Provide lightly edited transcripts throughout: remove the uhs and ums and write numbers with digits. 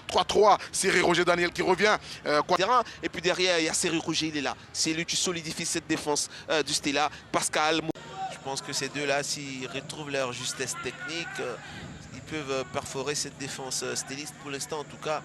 4-3-3. Série Roger Daniel qui revient. Et puis derrière, il y a Série Roger, il est là. C'est lui qui solidifie cette défense du Stella. Pascal. Je pense que ces deux-là, s'ils retrouvent leur justesse technique, ils peuvent perforer cette défense stéliste. Pour l'instant, en tout cas,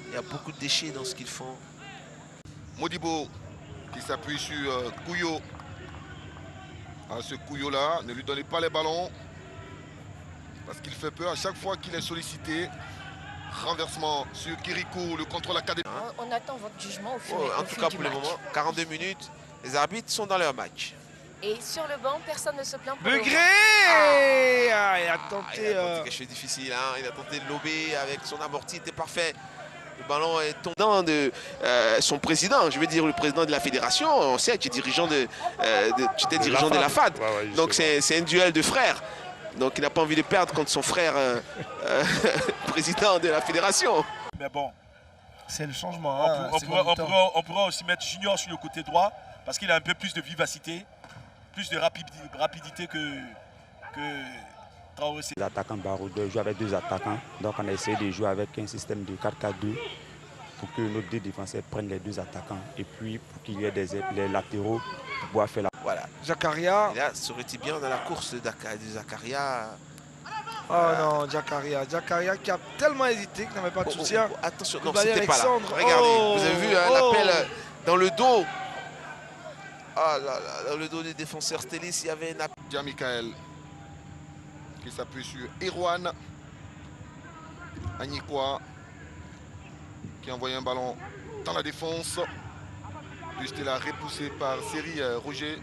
il y a beaucoup de déchets dans ce qu'ils font. Modibo qui s'appuie sur Couillot. Ce Couillot-là, ne lui donnez pas les ballons. Parce qu'il fait peur à chaque fois qu'il est sollicité. Renversement sur Kirikou, le contrôle académique. On attend votre jugement au fur et En tout cas, pour le moment, 42 minutes, les arbitres sont dans leur match. Et sur le banc, personne ne se plaint pour Begré il a tenté... Il a tenté quelque chose de difficile, hein. Il a tenté de lober avec son amorti, était parfait. Le ballon est tombé de son président, je veux dire le président de la fédération. On sait que tu es dirigeant de la FAD. Ouais, donc c'est un duel de frères. Donc il n'a pas envie de perdre contre son frère président de la fédération. Mais bon, c'est le changement. Hein, on pourra aussi mettre Junior sur le côté droit parce qu'il a un peu plus de vivacité, plus de rapidité que Traoré. Les attaquants baroudeurs jouent avec deux attaquants. Donc on a essayé de jouer avec un système de 4-4-2 pour que nos deux défenseurs prennent les deux attaquants. Et puis pour qu'il y ait les latéraux pour pouvoir faire la... Voilà. Zakaria. Et là, ça aurait été bien dans la course de Zakaria. Oh non, Zakaria qui a tellement hésité qu'il n'avait pas de soutien. Attention, non, c'était pas là. Regardez, vous avez vu l'appel dans le dos. Ah là là, dans le dos des défenseurs Stélis, il y avait un appel. Dia Michael qui s'appuie sur Erwan. Anikwa qui a envoyé un ballon dans la défense. Du Stella repoussé par Série Roger.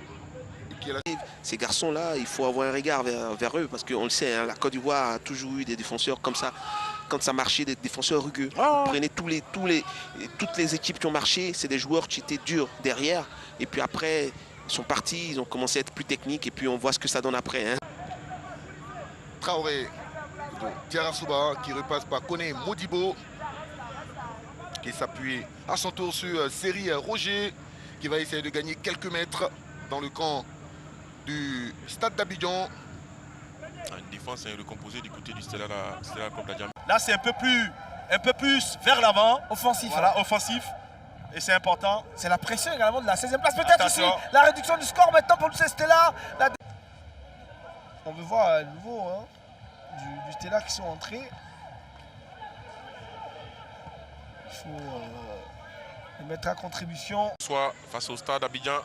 Ces garçons-là, il faut avoir un regard vers eux parce qu'on le sait, hein, la Côte d'Ivoire a toujours eu des défenseurs comme ça. Quand ça marchait, des défenseurs rugueux. Vous prenez toutes les équipes qui ont marché, c'est des joueurs qui étaient durs derrière. Et puis après, ils sont partis, ils ont commencé à être plus techniques et puis on voit ce que ça donne après. Hein. Traoré, Diarra qui repasse par Koné Modibo qui s'appuie à son tour sur Série Roger qui va essayer de gagner quelques mètres dans le camp du stade d'Abidjan. Une défense recomposée du côté du Stella comme l'a dit. Là, c'est un peu plus vers l'avant. Offensif. Voilà, hein. Offensif. Et c'est important. C'est la pression également de la 16e place. Peut-être ici, la réduction du score maintenant pour le Stella. On veut voir à nouveau du Stella qui sont entrés. Il faut les mettre à contribution. Soit face au stade Abidjan.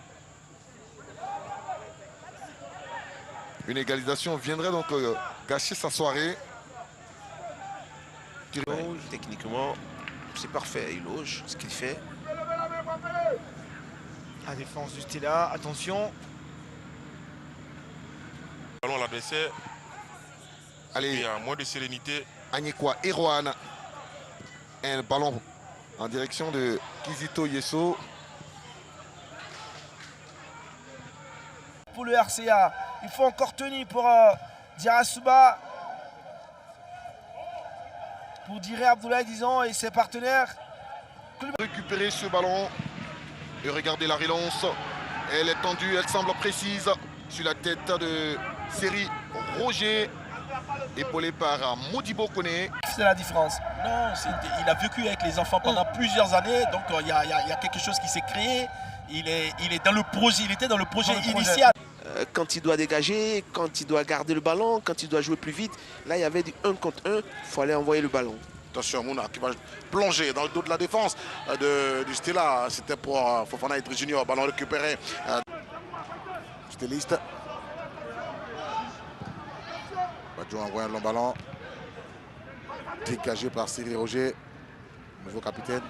Une égalisation viendrait donc gâcher sa soirée. Ouais, techniquement, c'est parfait. Il loge ce qu'il fait. La défense du Stella, attention. Ballon à l'adversaire. Allez, il y a moins de sérénité. Anikwa Erwan. Un ballon en direction de Kizito Yeso. Pour le RCA, il faut encore tenir pour Diarra pour Diré Abdoulaye, disons, et ses partenaires. Récupérer ce ballon et regardez la relance. Elle est tendue, elle semble précise sur la tête de Série Roger, épaulé par Modibo Koné. C'est la différence. Non, il a vécu avec les enfants pendant plusieurs années, donc il y a quelque chose qui s'est créé. Il est dans le projet, il était dans le projet initial. Quand il doit dégager, quand il doit garder le ballon, quand il doit jouer plus vite, là il y avait du 1 contre 1, il fallait envoyer le ballon. Attention, Mouna qui va plonger dans le dos de la défense du Stella. C'était pour Fofana Idriss Junior, ballon récupéré. Stéliste. Badjo envoie un long ballon. Dégagé par Série Roger, nouveau capitaine.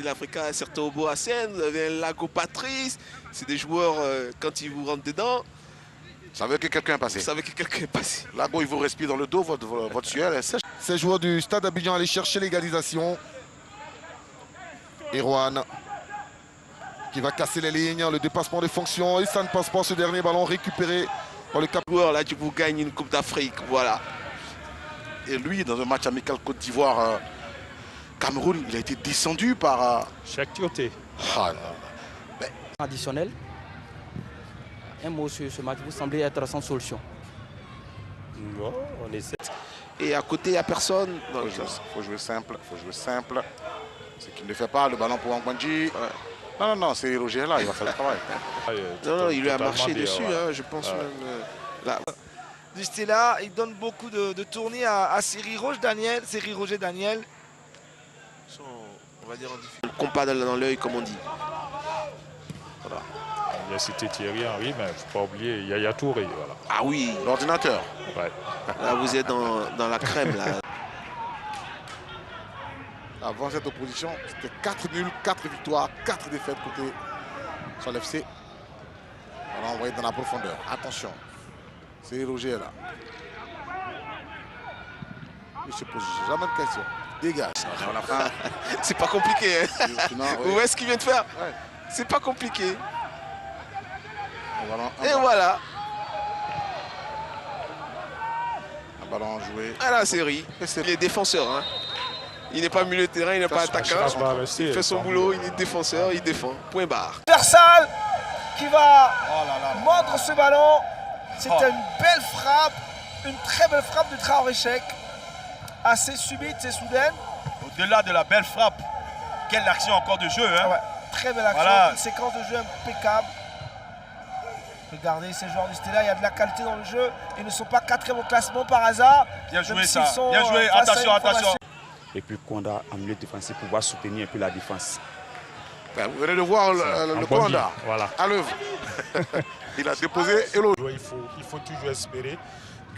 L'Africain, certes Obo Hassen, vous avez un Lago Patrice, c'est des joueurs, quand ils vous rentrent dedans, ça veut que quelqu'un est passé. Ça veut que quelqu'un est passé. Lago, il vous respire dans le dos, votre sueur est sèche. Ces joueurs du stade Abidjan allaient chercher l'égalisation. Erwan qui va casser les lignes, le dépassement des fonctions, et ça ne passe pas, ce dernier ballon récupéré par le cap. Là, tu vous gagnes une Coupe d'Afrique, voilà. Et lui, dans un match amical Côte d'Ivoire, Cameroun, il a été descendu par... Chaque Tioté. Additionnel. Un mot sur ce match, vous semblez être sans solution. Non, on essaie. Et à côté, il n'y a personne. Il faut jouer simple. Ce qu'il ne fait pas, le ballon pour Angwanji. Ouais. Non, c'est Roger là, il va faire le travail. Non, il lui a marché dessus, hein, je pense même. Là. Du Stella, il donne beaucoup de tournées à Série Roger Daniel. On va dire le compas dans l'œil, comme on dit. Voilà. Il y a cité Thierry Henry, mais il ne faut pas oublier Yaya Touré. Voilà. Ah oui, l'ordinateur. Ouais. Là, vous êtes dans la crème. Là. Avant cette opposition, c'était 4 nuls, 4 victoires, 4 défaites côté sur l'FC. Alors on va être dans la profondeur. Attention, c'est Roger là. Il se pose jamais de questions. Dégage. C'est pas compliqué. Hein. Vous voyez ce qu'il vient de faire? Ouais. C'est pas compliqué. Et voilà. Un ballon joué. À la série. Il est défenseur. Hein. Il n'est pas milieu de terrain, il n'est pas attaquant. Il fait son boulot, il est défenseur, il défend. Point barre. Versal qui va mordre ce ballon. C'était une belle frappe, une très belle frappe de Traoré Cheikh. Assez subite et soudaine. Au-delà de la belle frappe, quelle action encore de jeu. Hein. Ouais, très belle action, une séquence de jeu impeccable. Regardez ces joueurs du Stella, il y a de la qualité dans le jeu. Ils ne sont pas 4e au classement par hasard. Bien joué ça, bien joué, attention. Et puis Konda en milieu défensif pour pouvoir soutenir un peu la défense. Vous venez de voir le Konda à l'œuvre. Il a déposé et l'autre. Il faut toujours espérer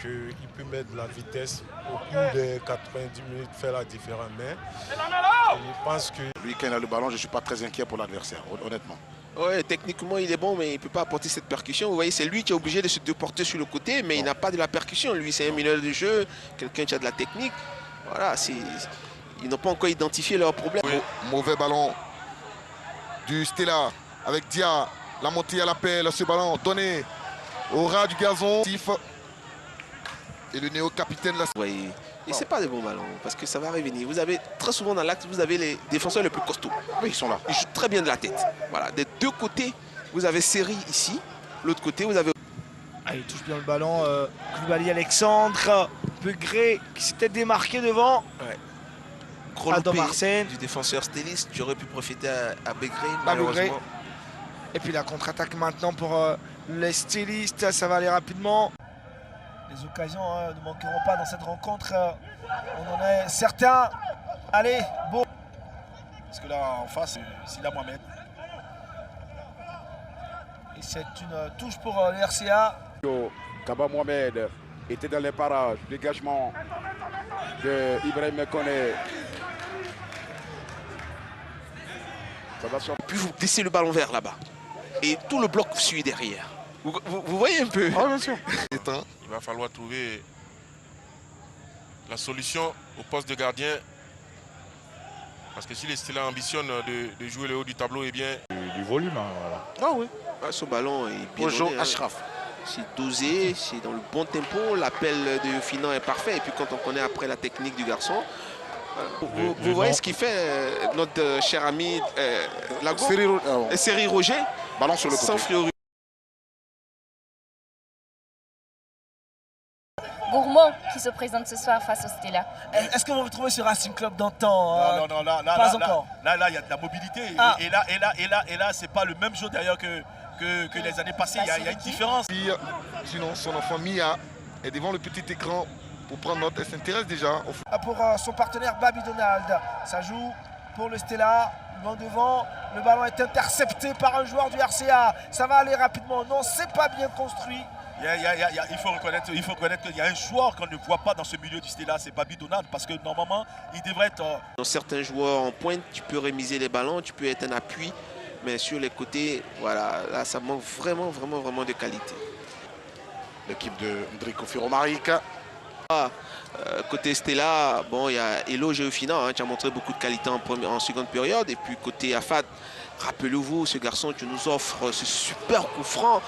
qu'il peut mettre de la vitesse au cours des 90 minutes, faire la différence. Mais je pense que... Lui, quand il a le ballon, je ne suis pas très inquiet pour l'adversaire, honnêtement. Ouais, techniquement, il est bon, mais il ne peut pas apporter cette percussion. Vous voyez, c'est lui qui est obligé de se déporter sur le côté, mais il n'a pas de la percussion. Lui, c'est un mineur de jeu, quelqu'un qui a de la technique. Voilà, ils n'ont pas encore identifié leurs problèmes. Oui. Mauvais ballon du Stella avec Dia. La montée à l'appel, ce ballon donné au ras du gazon. Et le néo-capitaine là. Oui, et c'est pas des bons ballons parce que ça va revenir. Vous avez très souvent dans l'axe, vous avez les défenseurs les plus costauds. Oui, ils sont là. Ils jouent très bien de la tête. Voilà, des deux côtés, vous avez Série ici. L'autre côté, vous avez... Il touche bien le ballon. Koulibaly Alexandre, Begré qui s'était démarqué devant. Ouais. Adam Arsène du défenseur stéliste, tu aurais pu profiter à Begré, malheureusement. Et puis la contre-attaque maintenant pour les stylistes, ça va aller rapidement. Les occasions ne manqueront pas dans cette rencontre. On en est certains. Allez, beau. Parce que là, en face, c'est Silla Mohamed. Et c'est une touche pour le RCA. Kaba Mohamed était dans les parages. Dégagement de Ibrahim Koné. Puis vous laissez le ballon vers là-bas. Et tout le bloc suit derrière. Vous voyez un peu? Ah, bien sûr. Il va falloir trouver la solution au poste de gardien. Parce que si les Stella ambitionnent de jouer le haut du tableau, eh bien... Du volume, hein, voilà. Ah oui. Ah, ce ballon est bien Bonjour donné, Ashraf. C'est dosé, c'est dans le bon tempo. L'appel de Finan est parfait. Et puis quand on connaît après la technique du garçon, vous voyez ce qu'il fait, notre cher ami Lago, Série Roger, ballon sur le côté. Sans Friori. Gourmand qui se présente ce soir face au Stella. Est-ce que vous retrouvez ce Racing Club d'antan? Non, pas encore. Là, il y a de la mobilité. Et là, c'est pas le même jeu d'ailleurs que les années passées. Il y a une différence. Sinon, son enfant Mia est devant le petit écran pour prendre note. Elle s'intéresse déjà au foot. Pour son partenaire Babi Donald. Ça joue pour le Stella. Loin devant, le ballon est intercepté par un joueur du RCA. Ça va aller rapidement. Non, c'est pas bien construit. Il faut reconnaître qu'il y a un joueur qu'on ne voit pas dans ce milieu du Stella, c'est Babi Donald, parce que normalement, il devrait être... Dans certains joueurs en pointe, tu peux rémiser les ballons, tu peux être un appui, mais sur les côtés, voilà, là, ça manque vraiment de qualité. L'équipe de Ndrico Firomaric. Côté Stella, bon, il y a Elo Géofina, qui a montré beaucoup de qualité en seconde période, et puis côté Afad, rappelez-vous, ce garçon, tu nous offres ce super coup franc.